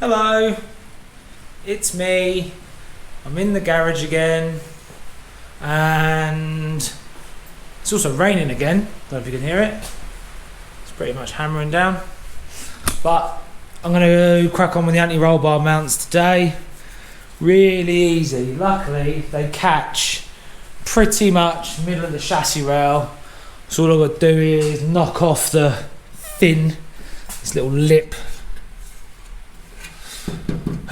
Hello, it's me. I'm in the garage again and it's also raining again. Don't know if you can hear it. It's pretty much hammering down. But I'm going to crack on with the anti-roll bar mounts today. Really easy. Luckily they catch pretty much middle of the chassis rail. So all I've got to do is knock off the fin, this little lip,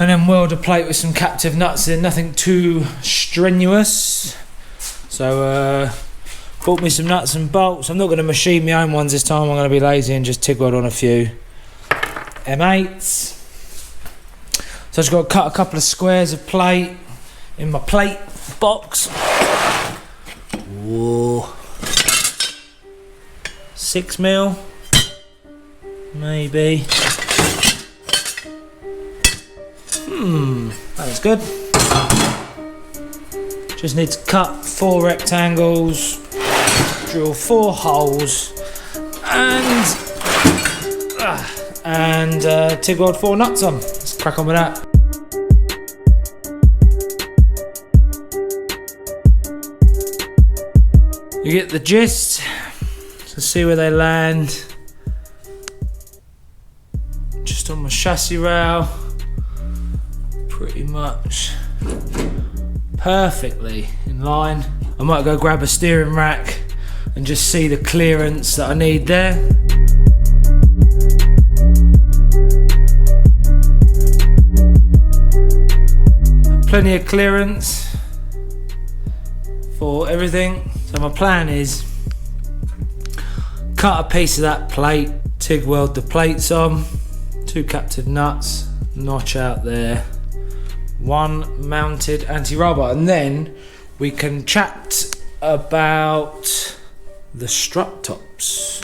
and then weld a plate with some captive nuts in, nothing too strenuous. So bought me some nuts and bolts. I'm not going to machine my own ones this time, I'm going to be lazy and just TIG weld on a few M8s. So I've just got to cut a couple of squares of plate in my plate box. Whoa. 6mm, maybe. That was good. Just need to cut 4 rectangles, drill 4 holes, and TIG weld 4 nuts on. Let's crack on with that. You get the gist. To see where they land. Just on my chassis rail. Pretty much perfectly in line. I might go grab a steering rack and just see the clearance that I need there. Plenty of clearance for everything. So my plan is cut a piece of that plate, TIG weld the plates on, 2 captive nuts, notch out there, 1 mounted anti-roll bar, and then we can chat about the strut tops.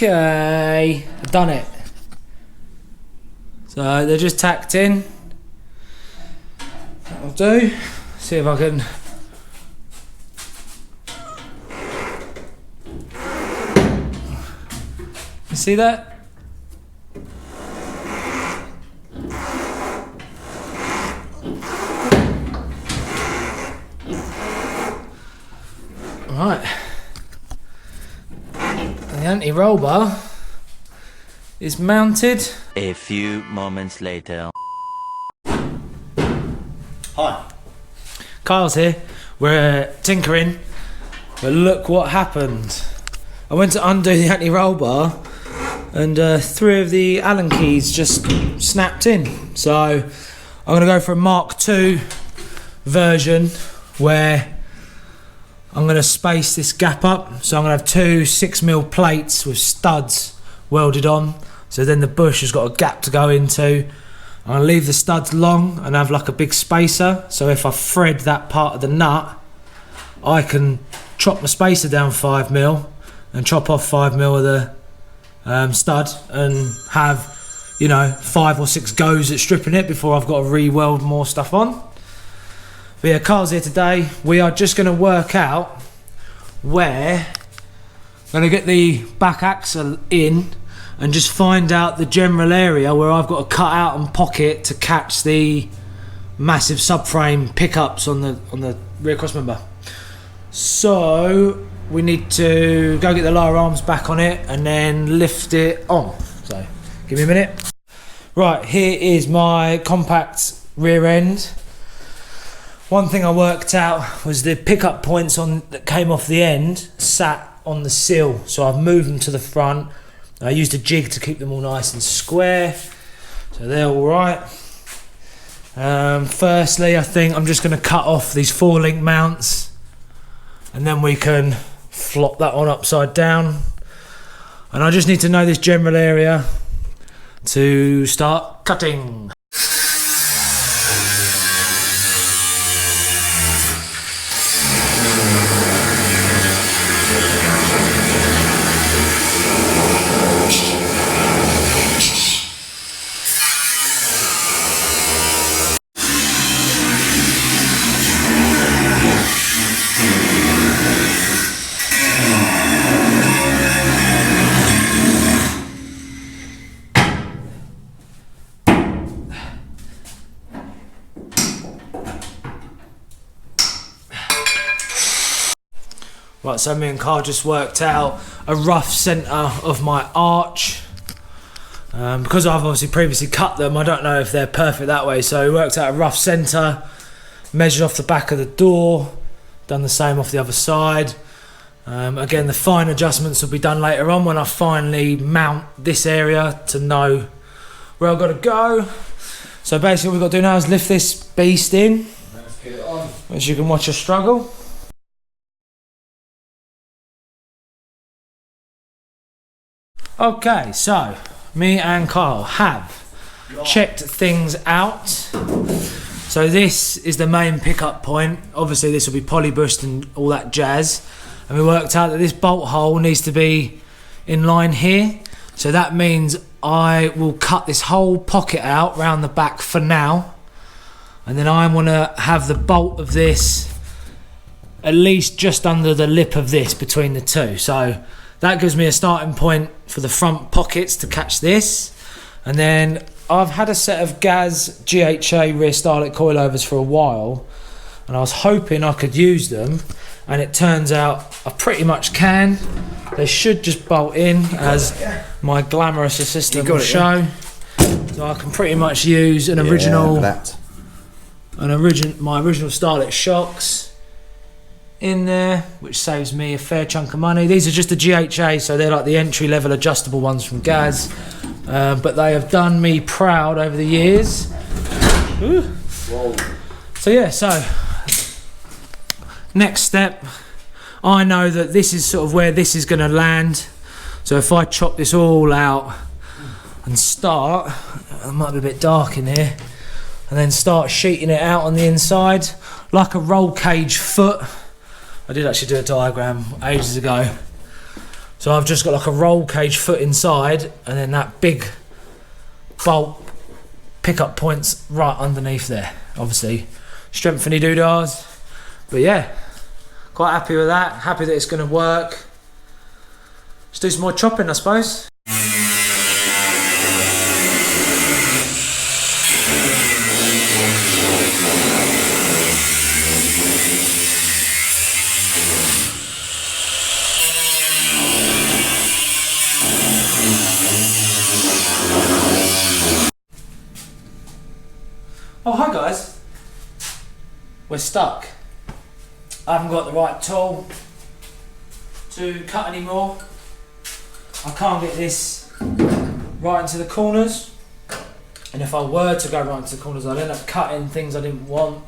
Okay, I've done it. So they're just tacked in. That'll do. See if I can you see that? Right. The anti-roll bar is mounted. A few moments later. Hi. Kyle's here. We're tinkering, but look what happened. I went to undo the anti-roll bar and 3 of the Allen keys just snapped in. So I'm going to go for a Mark II version where I'm going to space this gap up. So I'm going to have 2 6mm plates with studs welded on. So then the bush has got a gap to go into. I'm going to leave the studs long and have like a big spacer. So if I thread that part of the nut, I can chop my spacer down 5mm and chop off 5mm of the stud and have, you know, 5 or 6 goes at stripping it before I've got to re-weld more stuff on. But yeah, Carl's here today. We are just going to work out where I'm going to get the back axle in and just find out the general area where I've got to cut out and pocket to catch the massive subframe pickups on the rear crossmember. So we need to go get the lower arms back on it and then lift it on. So give me a minute. Right, here is my compact rear end. One thing I worked out was the pickup points that came off the end sat on the sill, so I've moved them to the front. I used a jig to keep them all nice and square, so they're all right. Firstly, I think I'm just going to cut off these 4-link mounts, and then we can flop that on upside down. And I just need to know this general area to start cutting. Right, so me and Carl just worked out a rough centre of my arch. Because I've obviously previously cut them, I don't know if they're perfect that way. So we worked out a rough centre, measured off the back of the door, done the same off the other side. Again, the fine adjustments will be done later on when I finally mount this area to know where I've got to go. So basically what we've got to do now is lift this beast in. Let's get it on. As you can watch us struggle. Okay, so me and Carl have checked things out. So this is the main pickup point. Obviously this will be polybushed and all that jazz. And we worked out that this bolt hole needs to be in line here. So that means I will cut this whole pocket out round the back for now. And then I want to have the bolt of this at least just under the lip of this between the two. So that gives me a starting point for the front pockets to catch this. And then I've had a set of Gaz GHA rear Starlet coilovers for a while, and I was hoping I could use them, and it turns out I pretty much can. They should just bolt in, as my glamorous assistant will show. So I can pretty much use my original Starlet shocks in there, which saves me a fair chunk of money. These are just the GHA, so they're like the entry-level adjustable ones from Gaz, but they have done me proud over the years. Ooh. Whoa. So yeah, so next step, I know that this is sort of where this is going to land. So if I chop this all out and start, it might be a bit dark in here, and then start sheeting it out on the inside like a roll cage foot. I did actually do a diagram ages ago. So I've just got like a roll cage foot inside, and then that big bolt pickup points right underneath there. Obviously, strengthening doodahs. But yeah, quite happy with that. Happy that it's going to work. Let's do some more chopping, I suppose. Oh, hi guys. We're stuck. I haven't got the right tool to cut anymore. I can't get this right into the corners. And if I were to go right into the corners, I'd end up cutting things I didn't want.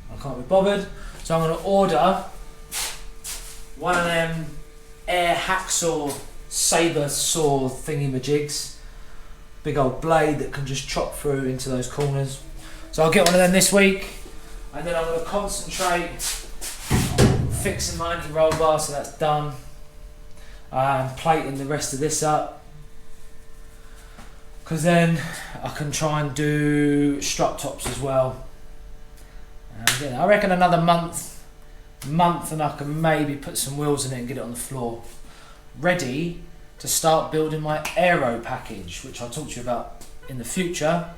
I can't be bothered. So I'm going to order one of them air hacksaw saber saw thingy-majigs. Big old blade that can just chop through into those corners. So I'll get one of them this week, and then I'm going to concentrate on fixing my anti-roll bar, so that's done. And plating the rest of this up, because then I can try and do strut tops as well. And yeah, I reckon another month and I can maybe put some wheels in it and get it on the floor. Ready to start building my aero package, which I'll talk to you about in the future.